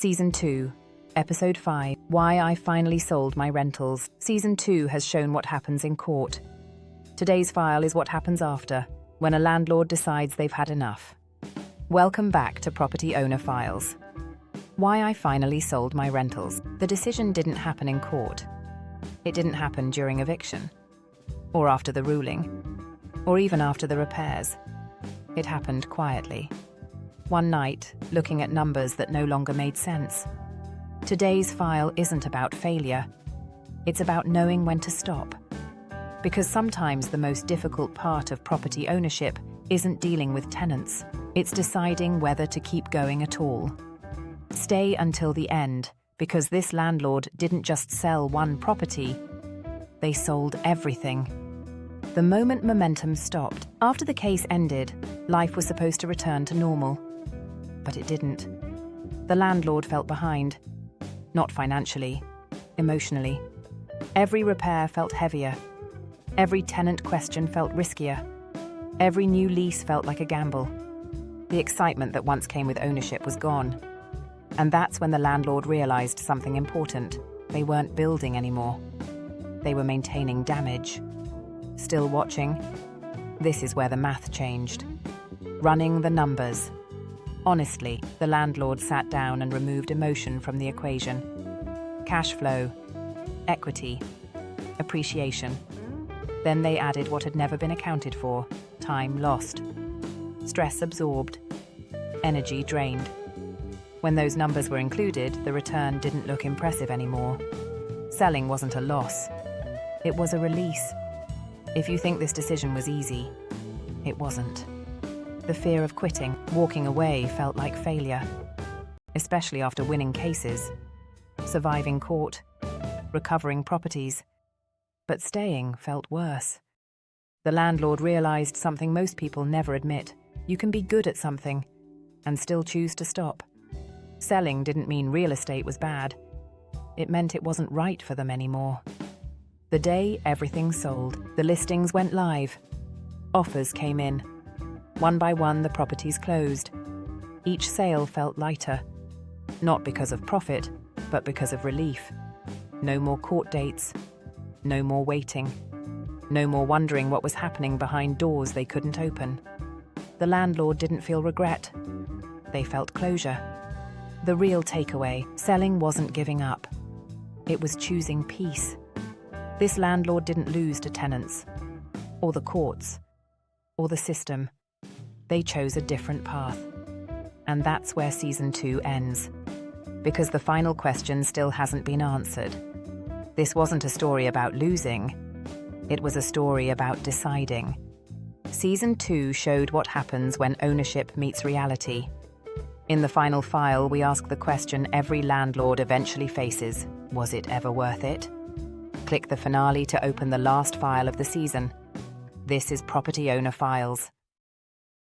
Season 2, Episode 5, Why I Finally Sold My Rentals. Season 2 has shown what happens in court. Today's file is what happens after, when a landlord decides they've had enough. Welcome back to Property Owner Files. Why I Finally Sold My Rentals. The decision didn't happen in court. It didn't happen during eviction, or after the ruling, or even after the repairs. It happened quietly. One night, looking at numbers that no longer made sense. Today's file isn't about failure. It's about knowing when to stop. Because sometimes the most difficult part of property ownership isn't dealing with tenants. It's deciding whether to keep going at all. Stay until the end, because this landlord didn't just sell one property, they sold everything. The moment momentum stopped, after the case ended, life was supposed to return to normal. But it didn't. The landlord felt behind. Not financially, emotionally. Every repair felt heavier. Every tenant question felt riskier. Every new lease felt like a gamble. The excitement that once came with ownership was gone. And that's when the landlord realized something important. They weren't building anymore. They were maintaining damage. Still watching? This is where the math changed. Running the numbers. Honestly, the landlord sat down and removed emotion from the equation. Cash flow, equity, appreciation. Then they added what had never been accounted for: time lost, stress absorbed, energy drained. When those numbers were included, the return didn't look impressive anymore. Selling wasn't a loss. It was a release. If you think this decision was easy, it wasn't. The fear of quitting, walking away, felt like failure, especially after winning cases, surviving court, recovering properties. But staying felt worse. The landlord realized something most people never admit. You can be good at something and still choose to stop. Selling didn't mean real estate was bad. It meant it wasn't right for them anymore. The day everything sold, the listings went live. Offers came in. One by one, the properties closed. Each sale felt lighter. Not because of profit, but because of relief. No more court dates. No more waiting. No more wondering what was happening behind doors they couldn't open. The landlord didn't feel regret. They felt closure. The real takeaway: selling wasn't giving up. It was choosing peace. This landlord didn't lose to tenants, or the courts, or the system. They chose a different path. And that's where Season 2 ends. Because the final question still hasn't been answered. This wasn't a story about losing. It was a story about deciding. Season 2 showed what happens when ownership meets reality. In the final file, we ask the question every landlord eventually faces: was it ever worth it? Click the finale to open the last file of the season. This is Property Owner Files.